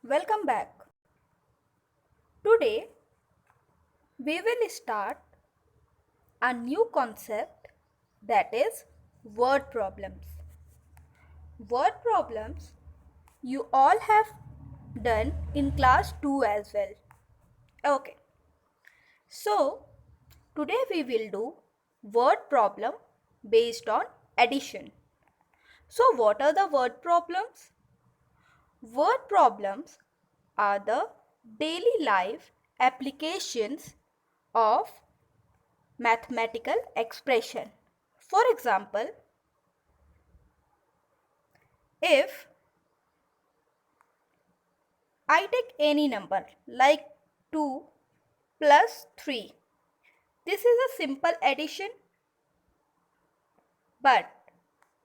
Welcome back. Today we will start a new concept, that is word problems. Word problems you all have done in class 2 as well. Okay. So today we will do word problem based on addition. So what are the word problems? Word problems are the daily life applications of mathematical expression. For example, if I take any number like 2 plus 3, this is a simple addition, but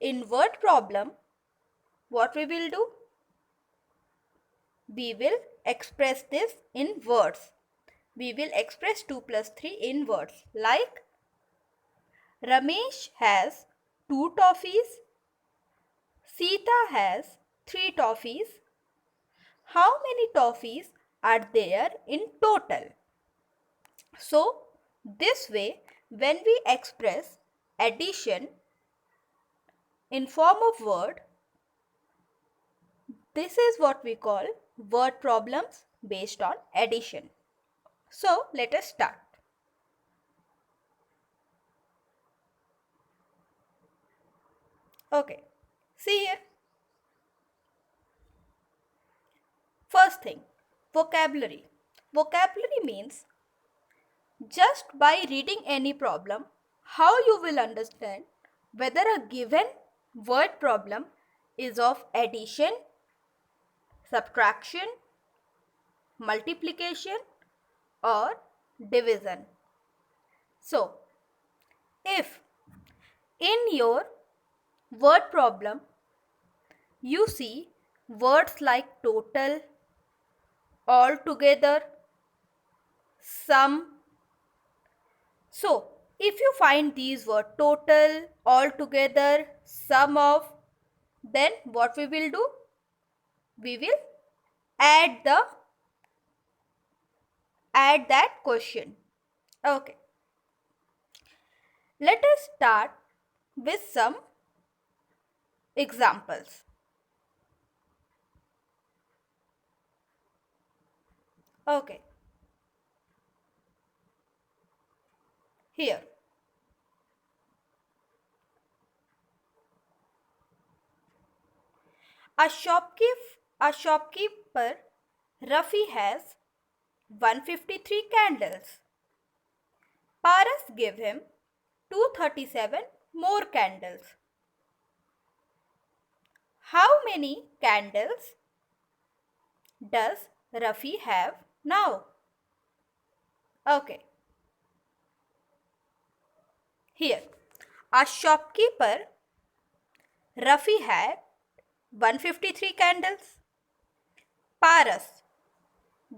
in word problem, what we will do? We will express this in words. We will express 2 plus 3 in words like Ramesh has 2 toffees, Sita has 3 toffees. How many toffees are there in total? So, this way, when we express addition in form of word, this is what we call word problems based on addition. So, let us start. Okay, see here. First thing, vocabulary. Vocabulary means just by reading any problem, how you will understand whether a given word problem is of addition, subtraction, multiplication or division. So, if in your word problem you see words like total, altogether, sum. So, if you find these words total, altogether, sum of, then what we will do? We will add that question. Okay. Let us start with some examples. Okay. Here. A shopkeeper, Rafi, has 153 candles. Paras give him 237 more candles. How many candles does Rafi have now? Okay. Here. A shopkeeper, Rafi, had 153 candles. Paras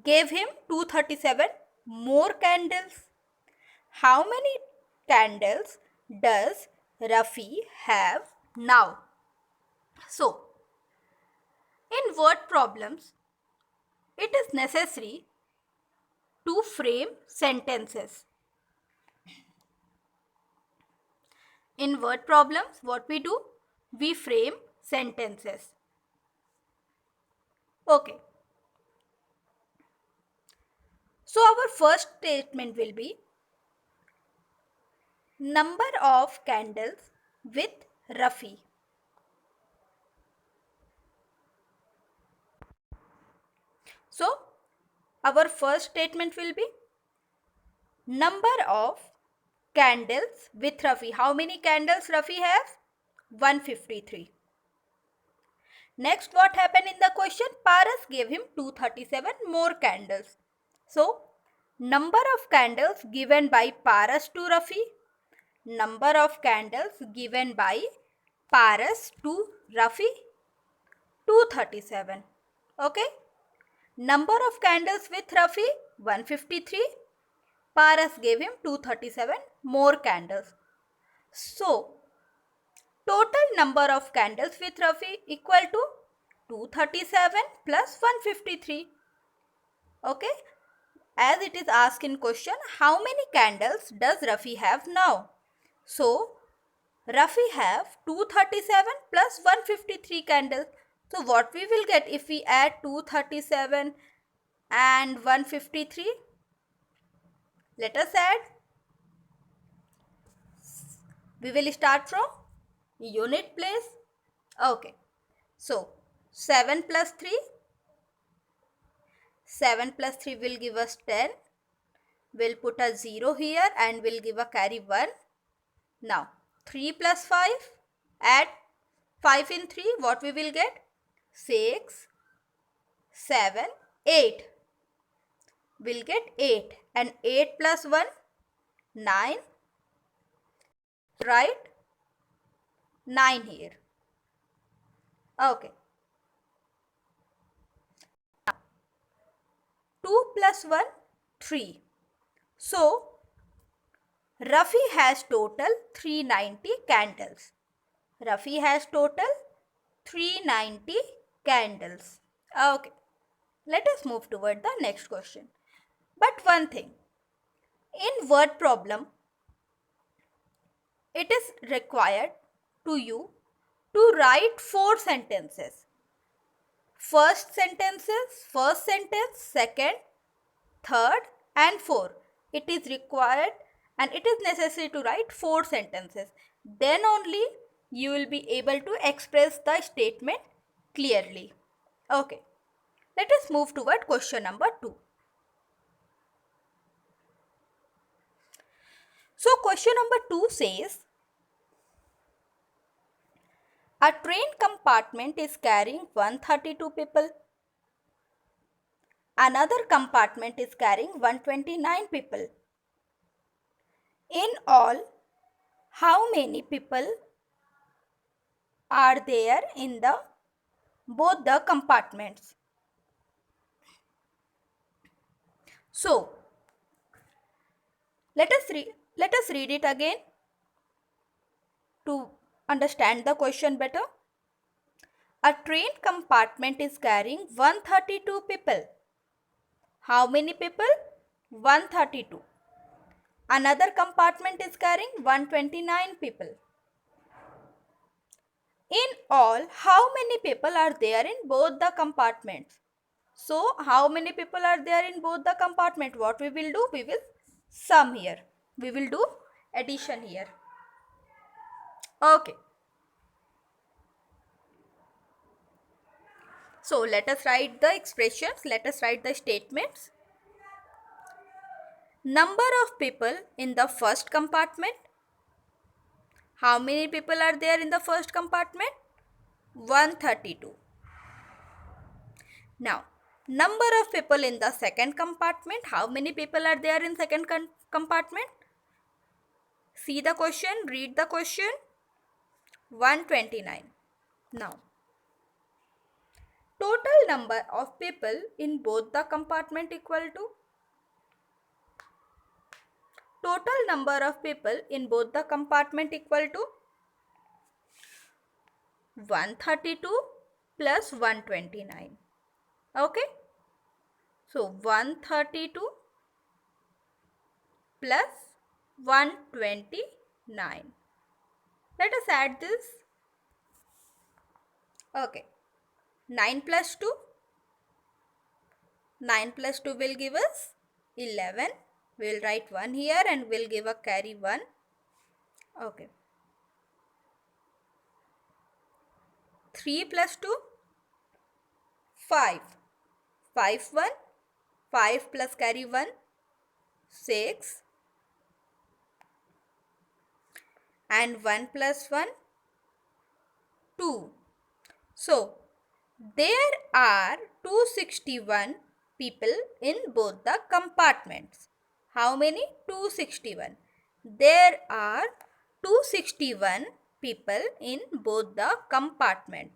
gave him 237 more candles. How many candles does Rafi have now? So, in word problems, it is necessary to frame sentences. In word problems, what we do? We frame sentences. Okay. So, our first statement will be number of candles with Rafi. So, our first statement will be number of candles with Rafi. How many candles Rafi has? 153. Next, what happened in the question? Paras gave him 237 more candles. So, number of candles given by Paras to Rafi, number of candles given by Paras to Rafi, 237. Okay. Number of candles with Rafi, 153. Paras gave him 237 more candles. So, total number of candles with Rafi equal to 237 plus 153. Okay. As it is asked in question, how many candles does Rafi have now? So, Rafi have 237 plus 153 candles. So, what we will get if we add 237 and 153? Let us add. We will start from unit place. Okay. So, 7 plus 3. 7 plus 3 will give us 10. We'll put a 0 here and we'll give a carry 1. Now, 3 plus 5. Add 5 in 3. What we will get? 6, 7, 8. We'll get 8. And 8 plus 1? 9. Right? 9 here. Okay. 2 plus 1? 3. So, Rafi has total 390 candles. Rafi has total 390 candles. Okay. Let us move toward the next question. But one thing. In word problem, it is required to you to write 4 sentences. First sentence, second, third and 4. It is required and it is necessary to write 4 sentences. Then only you will be able to express the statement clearly. Okay. Let us move toward question number 2. So question number 2 says, a train compartment is carrying 132 people. Another compartment is carrying 129 people. In all, how many people are there in both the compartments? So, let us read it again to understand the question better. A train compartment is carrying 132 people. How many people? 132. Another compartment is carrying 129 people. In all, how many people are there in both the compartments? So, how many people are there in both the compartment? What we will do? We will sum here. We will do addition here. Okay. So, let us write the expressions. Let us write the statements. Number of people in the first compartment. How many people are there in the first compartment? 132. Now, number of people in the second compartment. How many people are there in second compartment? See the question, read the question. 129. Now, total number of people in both the compartment equal to? Total number of people in both the compartment equal to 132 plus 129. Okay. So 132 plus 129. Let us add this. Okay. 9 plus 2. 9 plus 2 will give us 11. We will write 1 here and we will give a carry 1. Okay. 3 plus 2. 5. 5 1. 5 plus carry 1. 6. And 1 plus 1. 2. So, there are 261 people in both the compartments. How many? 261. There are 261 people in both the compartment.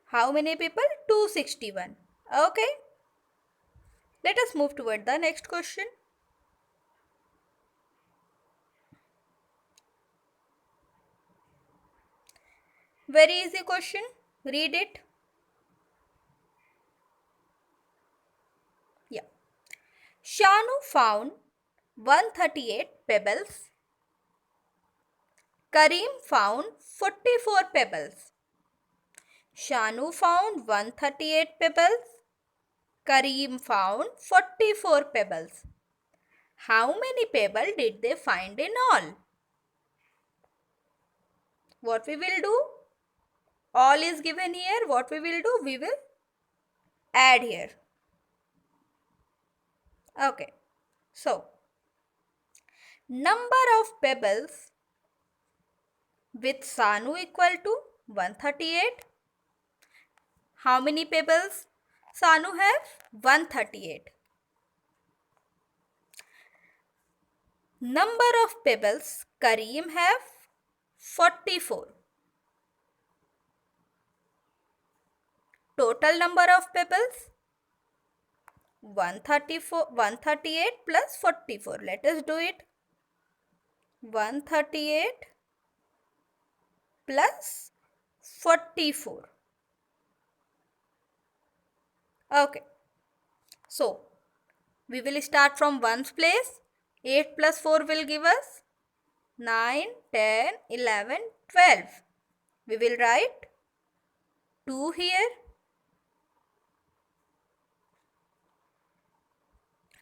How many people? 261. Okay. Let us move toward the next question. Very easy question. Read it. Yeah. Shanu found 138 pebbles. Karim found 44 pebbles. Shanu found 138 pebbles. Karim found 44 pebbles. How many pebbles did they find in all? What we will do? All is given here. What we will do? We will add here. Okay. So, number of pebbles with Sanu equal to 138. How many pebbles Sanu have? 138. Number of pebbles Karim have? 44. Total number of pebbles? 138 plus 44. Let us do it. 138 plus 44. Okay. So, we will start from 1's place. 8 plus 4 will give us 9, 10, 11, 12. We will write 2 here.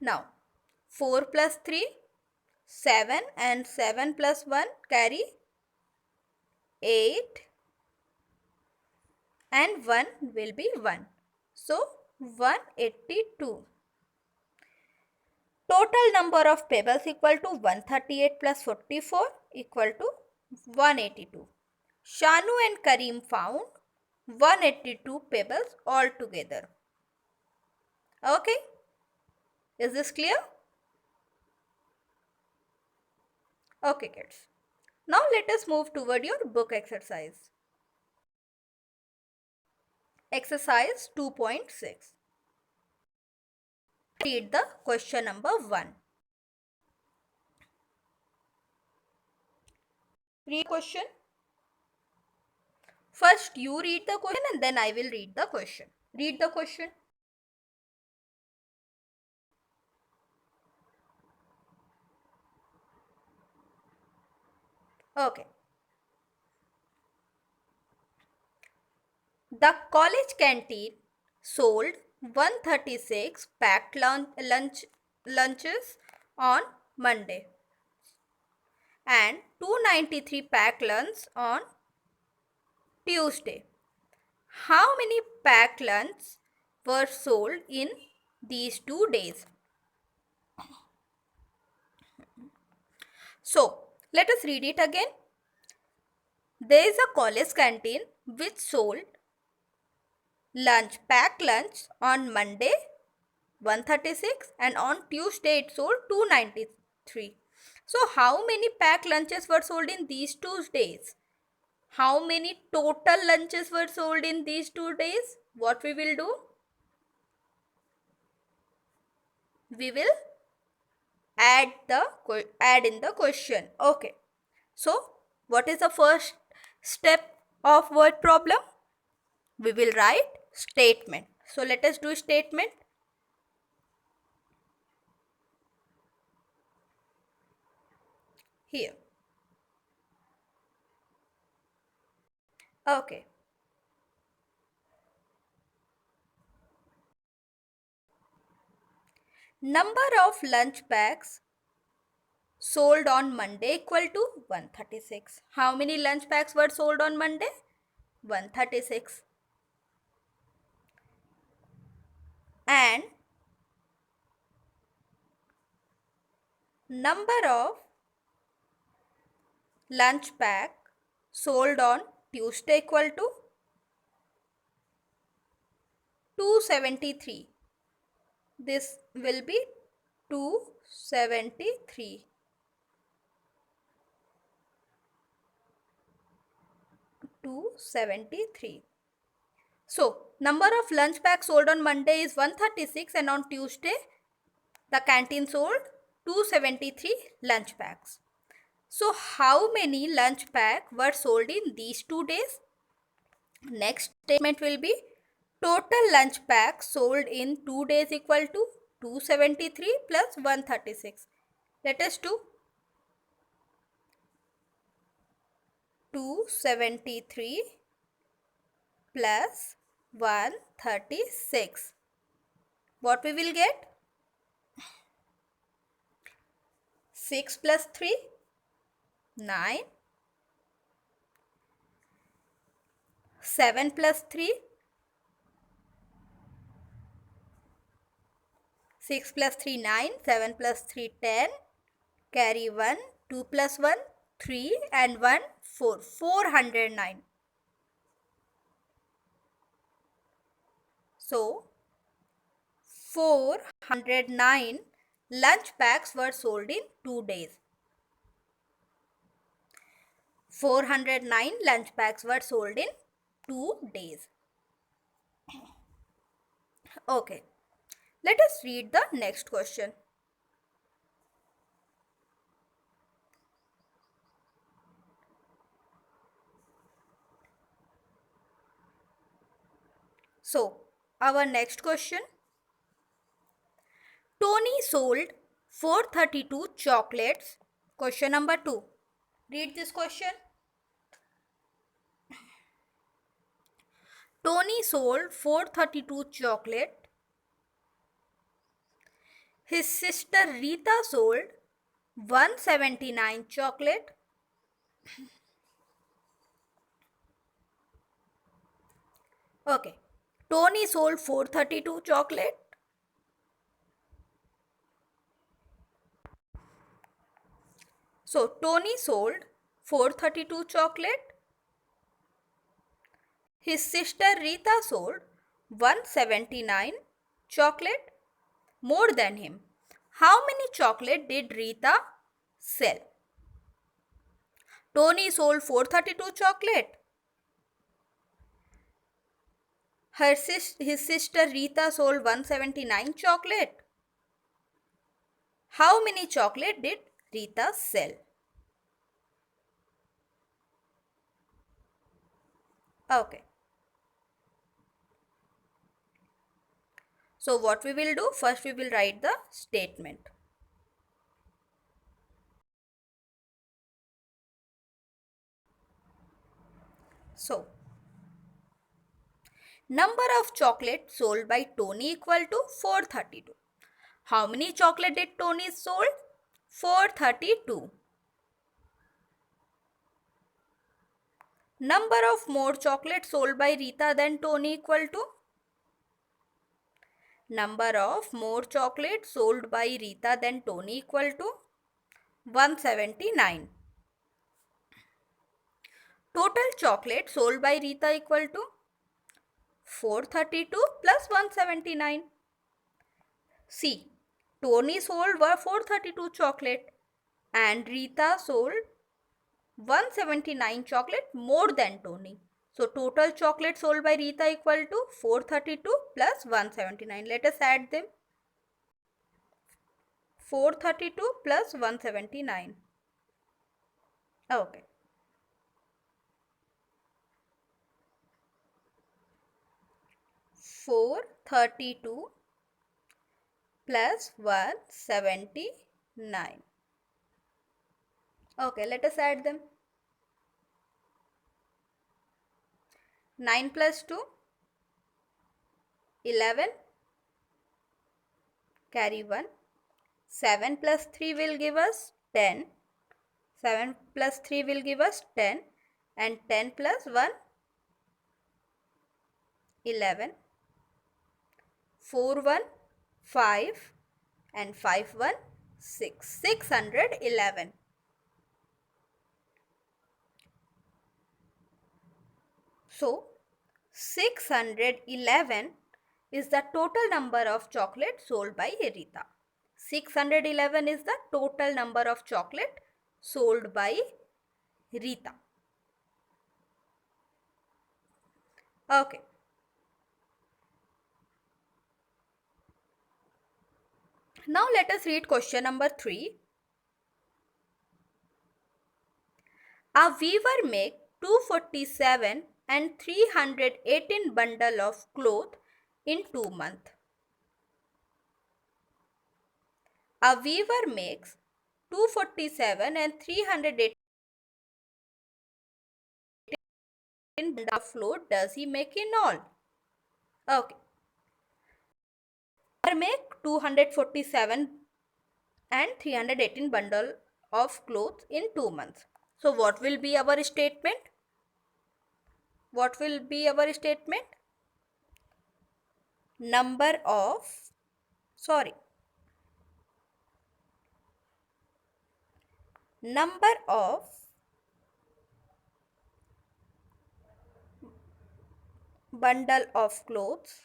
Now, 4 plus 3, 7, and 7 plus 1 carry 8, and 1 will be 1. So, 182. Total number of pebbles equal to 138 plus 44 equal to 182. Shanu and Karim found 182 pebbles altogether. Okay, is this clear? Okay kids, now let us move toward your book exercise. Exercise 2.6. Read the question number 1. Read question. First you read the question and then I will read the question. Read the question. Okay. The college canteen sold 136 packed lunches on Monday and 293 packed lunches on Tuesday. How many packed lunches were sold in these 2 days? So, let us read it again. There is a college canteen which sold packed lunch on Monday 136 and on Tuesday it sold 293. So how many packed lunches were sold in these 2 days? How many total lunches were sold in these 2 days? What we will do? We will add in the question. Okay. So what is the first step of word problem? We will write statement. So let us do statement. Here. Okay. Number of lunch bags sold on Monday equal to 136. How many lunch bags were sold on Monday? 136. And number of lunch bag sold on Tuesday equal to 273. This will be 273. 273. So, number of lunch bags sold on Monday is 136 and on Tuesday the canteen sold 273 lunch bags. So, how many lunch bags were sold in these 2 days? Next statement will be total lunch pack sold in 2 days equal to 273 plus 136. Let us do 273 plus 136. What we will get? 6 plus 3, 9. 7 plus 3, 6 plus 3, 9. 7 plus 3, 10. Carry 1, 2 plus 1, 3 and 1, 4. 409. So, 409 lunch packs were sold in 2 days. 409 lunch packs were sold in 2 days. Okay, let us read the next question. So, our next question. Tony sold 432 chocolates. Question number 2. Read this question. Tony sold 432 chocolate. His sister Rita sold 179 chocolate. Okay. Tony sold 432 chocolate. So Tony sold 432 chocolate. His sister Rita sold 179 chocolate more than him. How many chocolate did Rita sell? Tony sold 432 chocolate. His sister Rita sold 179 chocolate. How many chocolate did Rita sell? Okay. So what we will do? First we will write the statement. So, number of chocolate sold by Tony equal to 432. How many chocolate did Tony sold? 432. Number of more chocolate sold by Rita than Tony equal to? Number of more chocolate sold by Rita than Tony equal to 179. Total chocolate sold by Rita equal to 432 plus 179. See, Tony sold 432 chocolate and Rita sold 179 chocolate more than Tony. So total chocolate sold by Rita equal to 432 plus 179. Let us add them. 432 plus 179. Okay. 432 plus 179. Okay, let us add them. 9 plus 2, 11. Carry 1. 7 plus 3 will give us 10. 7 plus 3 will give us 10. And 10 plus 1, 11. 4 1, 5. And 5 1, 6. 611. So, 611 is the total number of chocolate sold by Rita. 611 is the total number of chocolate sold by Rita. Okay. Now let us read question number 3. A weaver make 247 and 318 bundle of cloth in 2 months. A weaver makes 247 and 318 bundle of cloth does he make in all? Okay. Weaver make 247 and 318 bundle of clothes in 2 months. So what will be our statement? What will be our statement? Number of bundle of clothes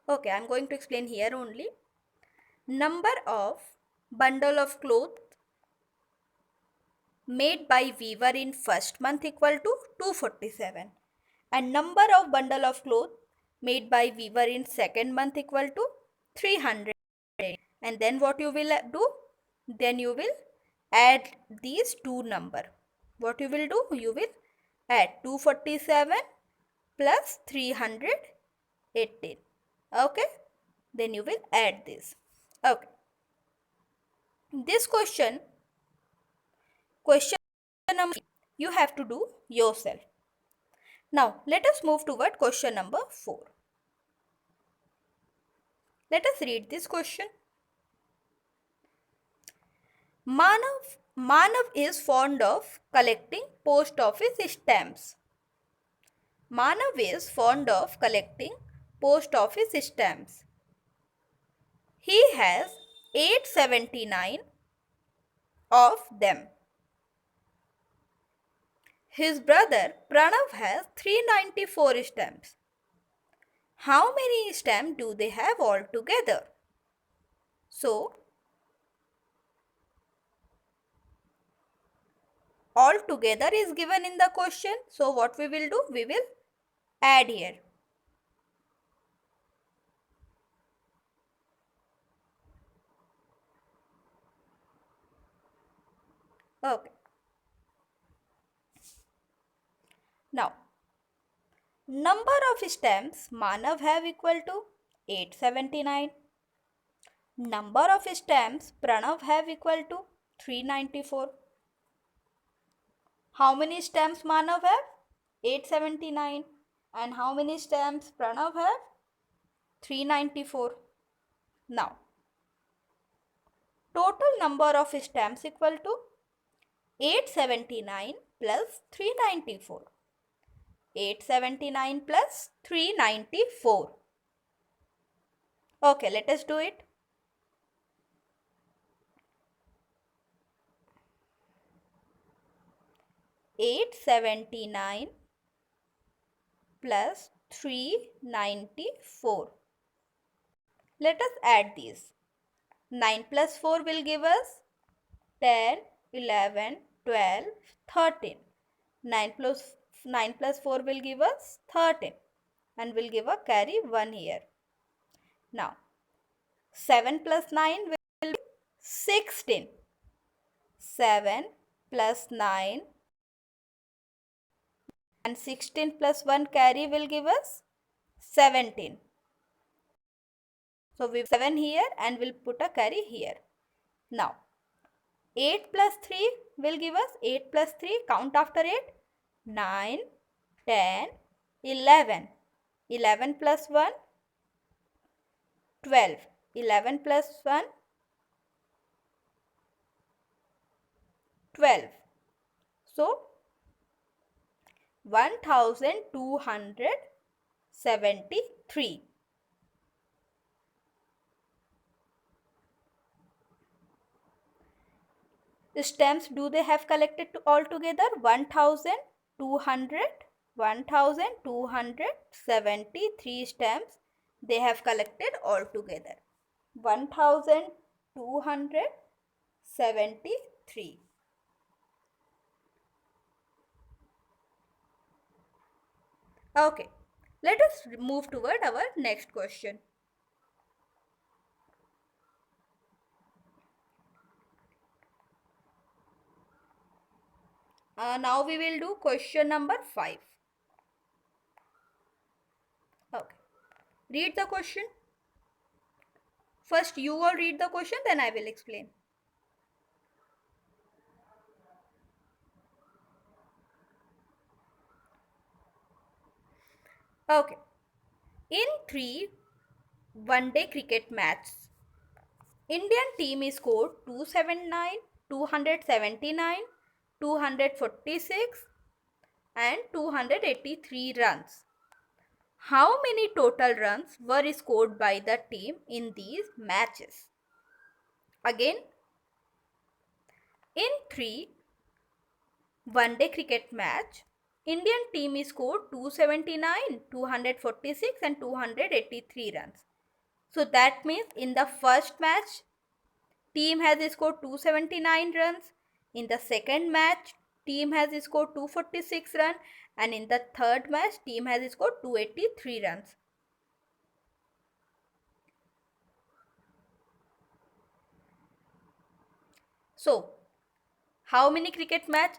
okay, I'm going to explain here only. Number of bundle of cloth made by weaver in first month equal to 247 and number of bundle of cloth made by weaver in second month equal to 300. And then what you will do? Then you will add these two number. What you will do? You will add 247 plus 318. Okay? Then you will add this. Okay. This question number you have to do yourself. Now let us move toward question number 4. Let us read this question. Manav is fond of collecting post office stamps. Manav is fond of collecting post office stamps. He has 879 of them. His brother Pranav has 394 stamps. How many stamps do they have altogether? So, altogether is given in the question. So, what we will do? We will add here. Okay. Now, number of stamps Manav have equal to 879. Number of stamps Pranav have equal to 394. How many stamps Manav have? 879. And how many stamps Pranav have? 394. Now, total number of stamps equal to 879 plus 394. 879 plus 394. Okay, let us do it. 879 plus 394. Let us add these. 9 plus 4 will give us 10, 11, 12, 13. 9 plus 4 will give us 13 and will give a carry 1 here. Now, 7 plus 9 will be 16. 7 plus 9 and 16 plus 1 carry will give us 17. So, we have 7 here and we'll put a carry here. Now, 8 plus 3 will give us 8 plus 3, count after 8, 9, 10, 11. 11 plus 1, 12. 11 plus 1, 12. So, 1273. Stamps do they have collected altogether? 1273 stamps they have collected altogether. 1273. Okay, let us move toward our next question. Now we will do question number 5. Okay. Read the question. First you all read the question, then I will explain. Okay. In 3 one-day cricket matches, Indian team scored 279, 279, 246 and 283 runs. How many total runs were scored by the team in these matches? Again, in 3 one-day cricket match, Indian team scored 279, 246 and 283 runs. So that means in the first match, team has scored 279 runs. In the second match, team has scored 246 runs. And in the third match, team has scored 283 runs. So, how many cricket match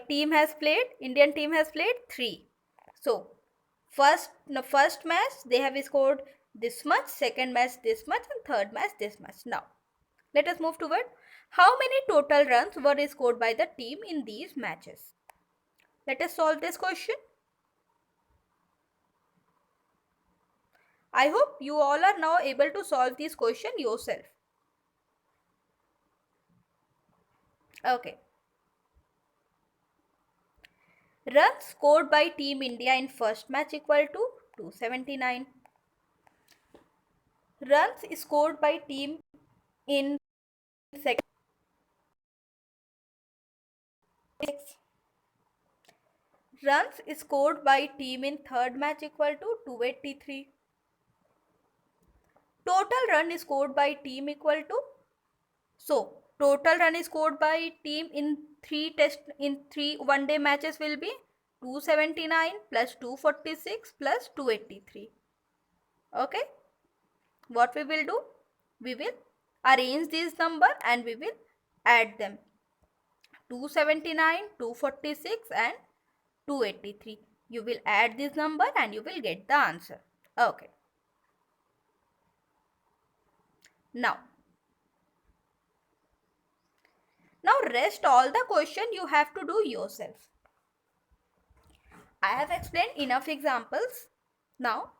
team has played? Indian team has played 3. So, first match they have scored this much, second match this much and third match this much. Now, let us move toward how many total runs were scored by the team in these matches. Let us solve this question. I hope you all are now able to solve this question yourself. Okay. Runs scored by Team India in first match equal to 279. Runs scored by team in second. Runs scored by team in third match equal to 283. Total run scored by team equal to, so total run scored by team in 3 one-day matches will be 279 plus 246 plus 283. Okay. What we will do? We will arrange these number and we will add them. 279, 246 and 283. You will add this number and you will get the answer. Okay. Now rest all the question you have to do yourself. I have explained enough examples. Now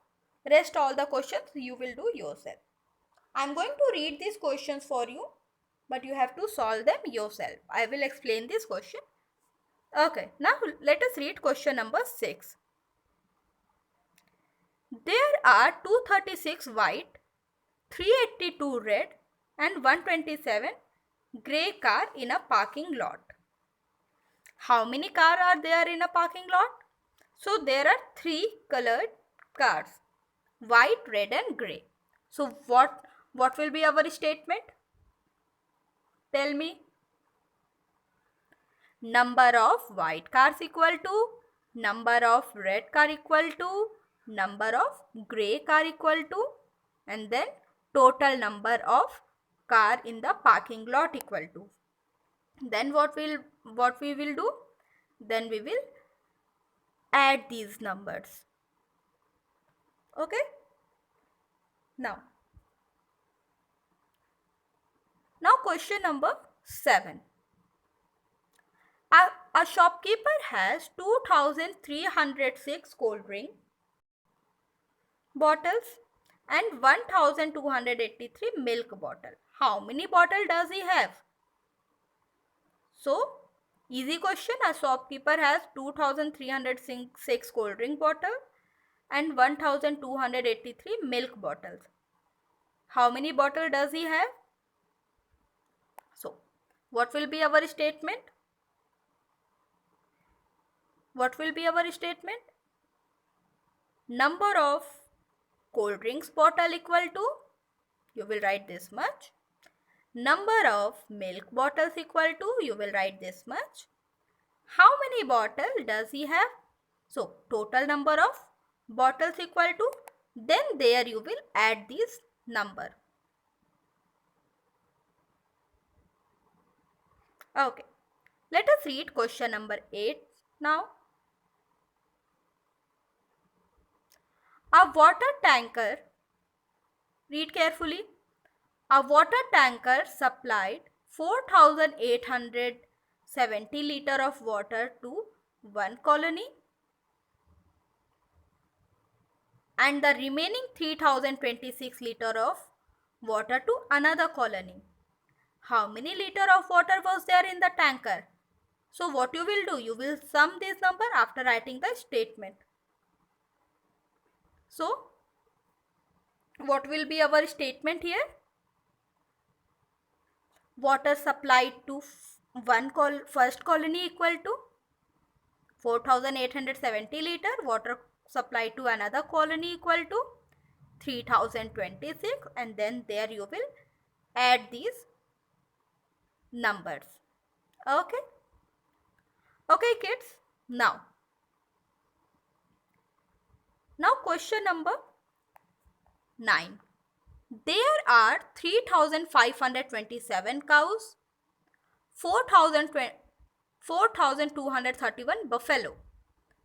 rest all the questions you will do yourself. I am going to read these questions for you, but you have to solve them yourself. I will explain this question. Okay, now let us read question number 6. There are 236 white, 382 red and 127 grey car in a parking lot. How many cars are there in a parking lot? So there are 3 colored cars, white, red and grey. So what will be our statement? Tell me. Number of white cars equal to number of red car equal to number of grey car equal to, and then total number of car in the parking lot equal to. Then what we will do? Then we will add these numbers. Okay. Now question number 7. A shopkeeper has 2306 cold drink bottles and 1283 milk bottle. How many bottle does he have? So, easy question. A shopkeeper has 2306 cold drink bottle and 1283 milk bottles. How many bottle does he have? So, what will be our statement? What will be our statement? Number of cold drinks bottle equal to, you will write this much. Number of milk bottles equal to, you will write this much. How many bottles does he have? So, total number of bottles equal to, then there you will add this number. Okay. Let us read question number 8 now. A water tanker, read carefully. A water tanker supplied 4,870 liters of water to one colony and the remaining 3,026 liters of water to another colony. How many liters of water was there in the tanker? So what you will do? You will sum this number after writing the statement. So what will be our statement here? Water supplied to first colony equal to 4,870 liter. Water supplied to another colony equal to 3,026, and then there you will add these numbers. Okay. Okay kids. Now question number 9. There are 3,527 cows, 4,231 buffalo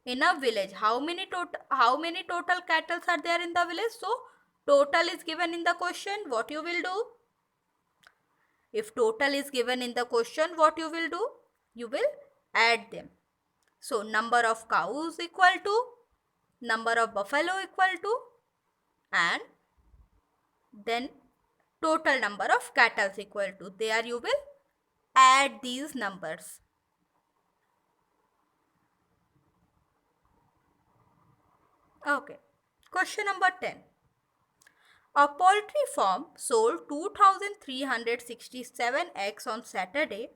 in a village. How many total cattle are there in the village? So total is given in the question. What you will do? If total is given in the question, what you will do? You will add them. So number of cows equal to number of buffalo equal to, and then total number of cattle equal to. There you will add these numbers. Okay. Question number 10. A poultry farm sold 2,367 eggs on Saturday.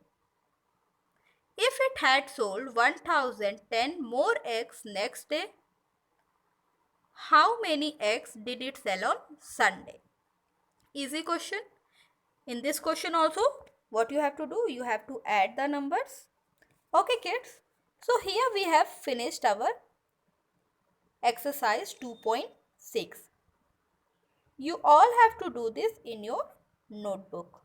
If it had sold 1,010 more eggs next day, how many eggs did it sell on Sunday? Easy question. In this question also, what you have to do? You have to add the numbers. Okay kids. So here we have finished our exercise 2.6. You all have to do this in your notebook.